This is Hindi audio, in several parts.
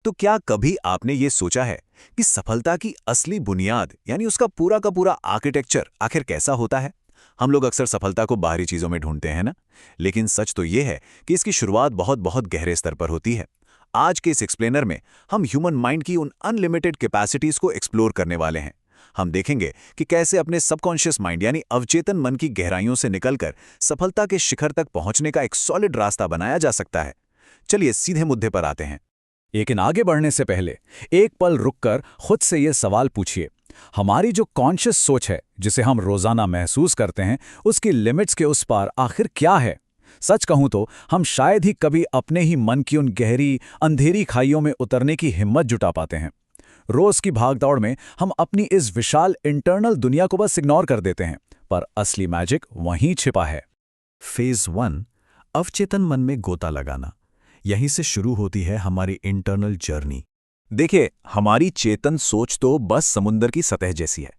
तो क्या कभी आपने ये सोचा है कि सफलता की असली बुनियाद यानी उसका पूरा का पूरा आर्किटेक्चर आखिर कैसा होता है? हम लोग अक्सर सफलता को बाहरी चीजों में ढूंढते हैं ना, लेकिन सच तो ये है कि इसकी शुरुआत बहुत बहुत गहरे स्तर पर होती है। आज के इस एक्सप्लेनर में हम ह्यूमन माइंड की उन अनलिमिटेड कैपेसिटीज को एक्सप्लोर करने वाले हैं। हम देखेंगे कि कैसे अपने सबकॉन्शियस माइंड यानी अवचेतन मन की गहराइयों से निकलकर सफलता के शिखर तक पहुंचने का एक सॉलिड रास्ता बनाया जा सकता है। चलिए सीधे मुद्दे पर आते हैं। लेकिन आगे बढ़ने से पहले एक पल रुककर खुद से ये सवाल पूछिए, हमारी जो कॉन्शियस सोच है जिसे हम रोजाना महसूस करते हैं, उसकी लिमिट्स के उस पार आखिर क्या है? सच कहूं तो हम शायद ही कभी अपने ही मन की उन गहरी अंधेरी खाइयों में उतरने की हिम्मत जुटा पाते हैं। रोज की भागदौड़ में हम अपनी इस विशाल इंटरनल दुनिया को बस इग्नोर कर देते हैं, पर असली मैजिक वहीं छिपा है। फेज 1, अवचेतन मन में गोता लगाना। यहीं से शुरू होती है हमारी इंटरनल जर्नी। देखिए, हमारी चेतन सोच तो बस समुंदर की सतह जैसी है।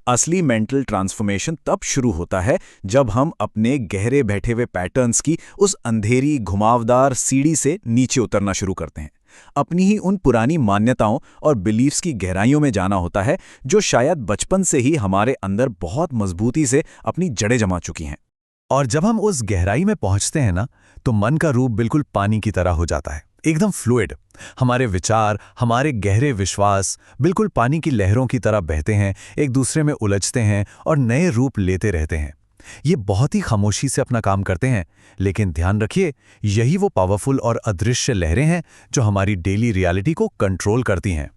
असली मेंटल ट्रांसफॉर्मेशन तब शुरू होता है जब हम अपने गहरे बैठे हुए पैटर्न्स की उस अंधेरी घुमावदार सीढ़ी से नीचे उतरना शुरू करते हैं। अपनी ही उन पुरानी मान्यताओं और बिलीफ्स की गहराइयों में जाना होता है, जो शायद बचपन से ही हमारे अंदर बहुत मजबूती से अपनी जड़ें जमा चुकी हैं। और जब हम उस गहराई में पहुंचते हैं ना, तो मन का रूप बिल्कुल पानी की तरह हो जाता है, एकदम फ्लूइड। हमारे विचार, हमारे गहरे विश्वास बिल्कुल पानी की लहरों की तरह बहते हैं, एक दूसरे में उलझते हैं और नए रूप लेते रहते हैं। ये बहुत ही खामोशी से अपना काम करते हैं, लेकिन ध्यान रखिए, यही वो पावरफुल और अदृश्य लहरें हैं जो हमारी डेली रियलिटी को कंट्रोल करती हैं।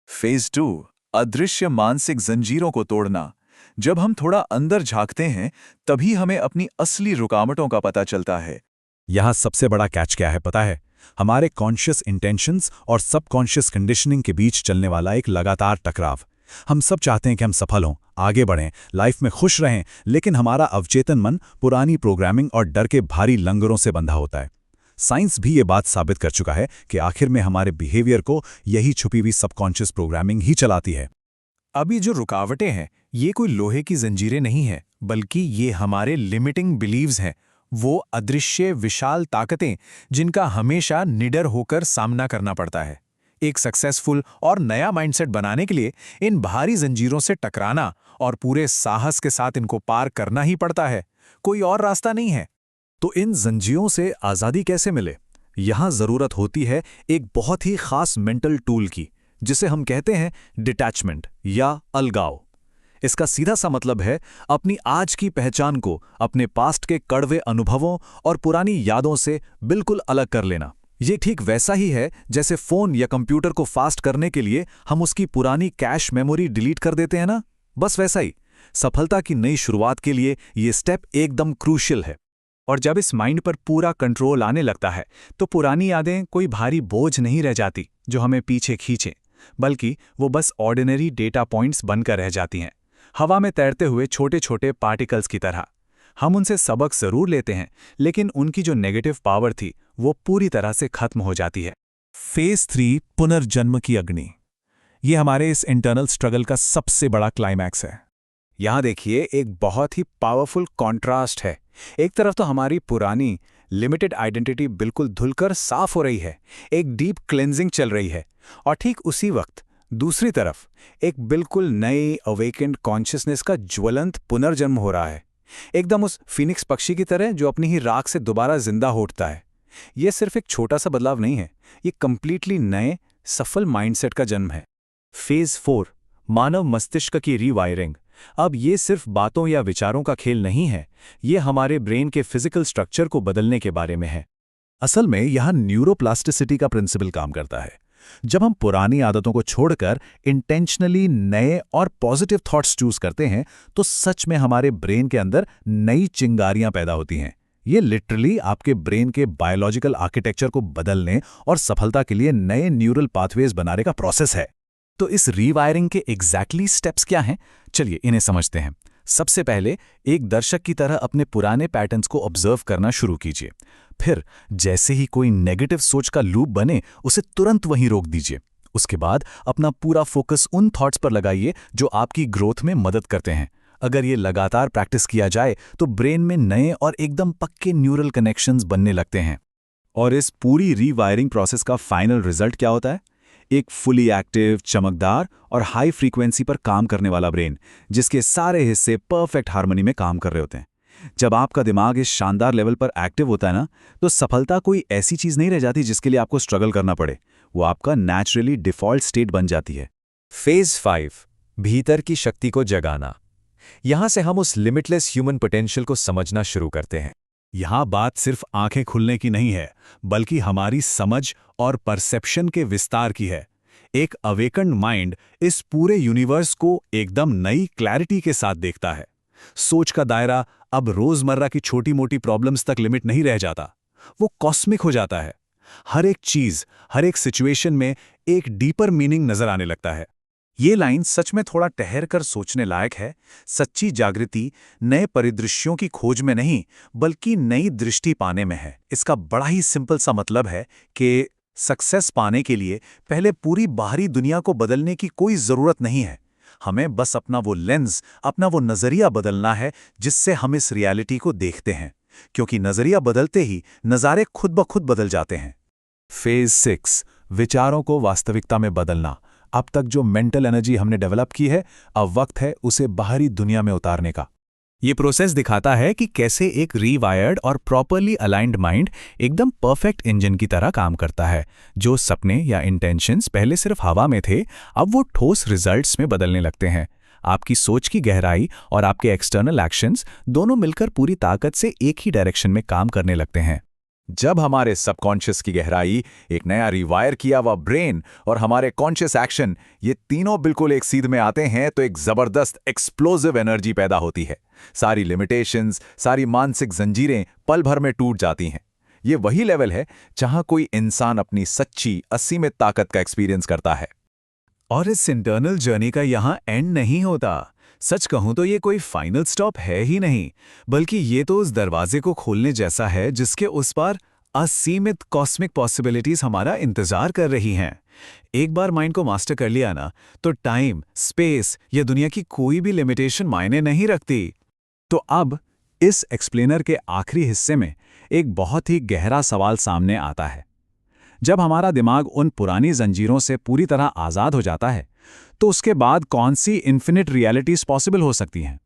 फेज 2, अदृश्य मानसिक जंजीरों को तोड़ना। जब हम थोड़ा अंदर झांकते हैं, तभी हमें अपनी असली रुकावटों का पता चलता है। यहाँ सबसे बड़ा कैच क्या है पता है? हमारे कॉन्शियस इंटेंशंस और सबकॉन्शियस कंडीशनिंग के बीच चलने वाला एक लगातार टकराव। हम सब चाहते हैं कि हम सफल हों, आगे बढ़ें, लाइफ में खुश रहें, लेकिन हमारा अवचेतन मन पुरानी प्रोग्रामिंग और डर के भारी लंगरों से बंधा होता है। साइंस भी ये बात साबित कर चुका है कि आखिर में हमारे बिहेवियर को यही छुपी हुई सबकॉन्शियस प्रोग्रामिंग ही चलाती है। अभी जो रुकावटें हैं, ये कोई लोहे की जंजीरें नहीं हैं, बल्कि ये हमारे लिमिटिंग बिलीव्स हैं। वो अदृश्य विशाल ताकतें जिनका हमेशा निडर होकर सामना करना पड़ता है। एक सक्सेसफुल और नया माइंडसेट बनाने के लिए इन भारी जंजीरों से टकराना और पूरे साहस के साथ इनको पार करना ही पड़ता है। कोई और रास्ता नहीं है। तो इन जंजीरों से आज़ादी कैसे मिले? यहाँ ज़रूरत होती है एक बहुत ही खास मेंटल टूल की, जिसे हम कहते हैं डिटैचमेंट या अलगाव। इसका सीधा सा मतलब है अपनी आज की पहचान को अपने पास्ट के कड़वे अनुभवों और पुरानी यादों से बिल्कुल अलग कर लेना। ये ठीक वैसा ही है जैसे फ़ोन या कंप्यूटर को फास्ट करने के लिए हम उसकी पुरानी कैश मेमोरी डिलीट कर देते हैं ना, बस वैसा ही सफलता की नई शुरुआत के लिए ये स्टेप एकदम क्रूशियल है। और जब इस माइंड पर पूरा कंट्रोल आने लगता है, तो पुरानी यादें कोई भारी बोझ नहीं रह जाती जो हमें पीछे खींचे, बल्कि वो बस ऑर्डिनरी डेटा पॉइंट्स बनकर रह जाती हैं, हवा में तैरते हुए छोटे छोटे पार्टिकल्स की तरह। हम उनसे सबक जरूर लेते हैं, लेकिन उनकी जो नेगेटिव पावर थी वो पूरी तरह से खत्म हो जाती है। फेज 3, पुनर्जन्म की अग्नि। ये हमारे इस इंटरनल स्ट्रगल का सबसे बड़ा क्लाइमैक्स है। यहाँ देखिए, एक बहुत ही पावरफुल कॉन्ट्रास्ट है। एक तरफ तो हमारी पुरानी लिमिटेड आइडेंटिटी बिल्कुल धुलकर साफ हो रही है, एक डीप क्लेंजिंग चल रही है, और ठीक उसी वक्त दूसरी तरफ एक बिल्कुल नई अवेकेंड कॉन्शियसनेस का ज्वलंत पुनर्जन्म हो रहा है, एकदम उस फीनिक्स पक्षी की तरह जो अपनी ही राख से दोबारा जिंदा हो उठता है। यह सिर्फ एक छोटा सा बदलाव नहीं है, ये कंप्लीटली नए सफल माइंडसेट का जन्म है। फेज 4, मानव मस्तिष्क की रीवायरिंग। अब ये सिर्फ बातों या विचारों का खेल नहीं है, ये हमारे ब्रेन के फिजिकल स्ट्रक्चर को बदलने के बारे में है। असल में यहाँ न्यूरोप्लास्टिसिटी का प्रिंसिपल काम करता है। जब हम पुरानी आदतों को छोड़कर इंटेंशनली नए और पॉजिटिव थॉट्स चूज करते हैं, तो सच में हमारे ब्रेन के अंदर नई चिंगारियां पैदा होती हैं। ये लिटरली आपके ब्रेन के बायोलॉजिकल आर्किटेक्चर को बदलने और सफलता के लिए नए न्यूरल पाथवेज बनाने का प्रोसेस है। तो इस रीवायरिंग के एग्जैक्टली स्टेप्स क्या हैं? चलिए इन्हें समझते हैं। सबसे पहले एक दर्शक की तरह अपने पुराने पैटर्न्स को ऑब्जर्व करना शुरू कीजिए। फिर जैसे ही कोई नेगेटिव सोच का लूप बने, उसे तुरंत वहीं रोक दीजिए। उसके बाद अपना पूरा फोकस उन थॉट्स पर लगाइए जो आपकी ग्रोथ में मदद करते हैं। अगर ये लगातार प्रैक्टिस किया जाए तो ब्रेन में नए और एकदम पक्के न्यूरल कनेक्शंस बनने लगते हैं। और इस पूरी रीवायरिंग प्रोसेस का फाइनल रिजल्ट क्या होता है? एक फुली एक्टिव, चमकदार और हाई फ्रीक्वेंसी पर काम करने वाला ब्रेन, जिसके सारे हिस्से परफेक्ट हार्मनी में काम कर रहे होते हैं। जब आपका दिमाग इस शानदार लेवल पर एक्टिव होता है ना, तो सफलता कोई ऐसी चीज नहीं रह जाती जिसके लिए आपको स्ट्रगल करना पड़े। वो आपका नेचुरली डिफॉल्ट स्टेट बन जाती है। फेज 5, भीतर की शक्ति को जगाना। यहां से हम उस लिमिटलेस ह्यूमन पोटेंशियल को समझना शुरू करते हैं। यहां बात सिर्फ आंखें खुलने की नहीं है, बल्कि हमारी समझ और परसेप्शन के विस्तार की है। एक अवेकन्ड माइंड इस पूरे यूनिवर्स को एकदम नई क्लैरिटी के साथ देखता है। सोच का दायरा अब रोजमर्रा की छोटी मोटी प्रॉब्लम्स तक लिमिट नहीं रह जाता, वो कॉस्मिक हो जाता है। हर एक चीज, हर एक सिचुएशन में एक डीपर मीनिंग नजर आने लगता है। ये लाइन सच में थोड़ा ठहर कर सोचने लायक है। सच्ची जागृति नए परिदृश्यों की खोज में नहीं, बल्कि नई दृष्टि पाने में है। इसका बड़ा ही सिंपल सा मतलब है कि सक्सेस पाने के लिए पहले पूरी बाहरी दुनिया को बदलने की कोई जरूरत नहीं है। हमें बस अपना वो लेंस, अपना वो नजरिया बदलना है जिससे हम इस रियलिटी को देखते हैं, क्योंकि नजरिया बदलते ही नज़ारे खुद ब खुद बदल जाते हैं। फेज 6, विचारों को वास्तविकता में बदलना। अब तक जो मेंटल एनर्जी हमने डेवलप की है, अब वक्त है उसे बाहरी दुनिया में उतारने का। ये प्रोसेस दिखाता है कि कैसे एक रीवायर्ड और प्रॉपरली अलाइंड माइंड एकदम परफेक्ट इंजन की तरह काम करता है। जो सपने या इंटेंशंस पहले सिर्फ हवा में थे, अब वो ठोस रिजल्ट्स में बदलने लगते हैं। आपकी सोच की गहराई और आपके एक्सटर्नल एक्शंस दोनों मिलकर पूरी ताकत से एक ही डायरेक्शन में काम करने लगते हैं। जब हमारे सबकॉन्शियस की गहराई, एक नया रिवायर किया हुआ ब्रेन और हमारे कॉन्शियस एक्शन, ये तीनों बिल्कुल एक सीध में आते हैं, तो एक जबरदस्त एक्सप्लोसिव एनर्जी पैदा होती है। सारी लिमिटेशंस, सारी मानसिक जंजीरें पल भर में टूट जाती हैं। ये वही लेवल है जहां कोई इंसान अपनी सच्ची असीमित ताकत का एक्सपीरियंस करता है। और इस इंटरनल जर्नी का यहाँ एंड नहीं होता। सच कहूं तो ये कोई फाइनल स्टॉप है ही नहीं, बल्कि ये तो उस दरवाजे को खोलने जैसा है जिसके उस पार असीमित कॉस्मिक पॉसिबिलिटीज हमारा इंतजार कर रही हैं। एक बार माइंड को मास्टर कर लिया ना, तो टाइम, स्पेस या दुनिया की कोई भी लिमिटेशन मायने नहीं रखती। तो अब इस एक्सप्लेनर के आखिरी हिस्से में एक बहुत ही गहरा सवाल सामने आता है। जब हमारा दिमाग उन पुरानी जंजीरों से पूरी तरह आज़ाद हो जाता है, तो उसके बाद कौन सी इन्फिनिट रियलिटीज पॉसिबल हो सकती हैं?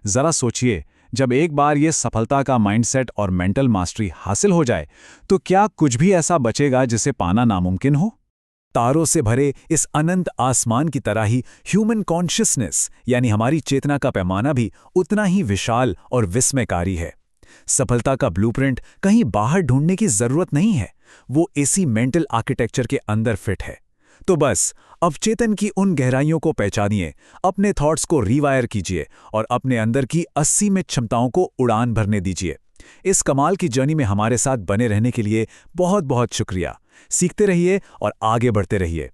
जरा सोचिए, जब एक बार ये सफलता का माइंडसेट और मेंटल मास्टरी हासिल हो जाए, तो क्या कुछ भी ऐसा बचेगा जिसे पाना नामुमकिन हो? तारों से भरे इस अनंत आसमान की तरह ही ह्यूमन कॉन्शियसनेस यानी हमारी चेतना का पैमाना भी उतना ही विशाल और विस्मयकारी है। सफलता का ब्लूप्रिंट कहीं बाहर ढूंढने की जरूरत नहीं है, वो इसी मेंटल आर्किटेक्चर के अंदर फिट है। तो बस अब चेतन की उन गहराइयों को पहचानिए, अपने थॉट्स को रीवायर कीजिए और अपने अंदर की असीमित क्षमताओं को उड़ान भरने दीजिए। इस कमाल की जर्नी में हमारे साथ बने रहने के लिए बहुत बहुत शुक्रिया। सीखते रहिए और आगे बढ़ते रहिए।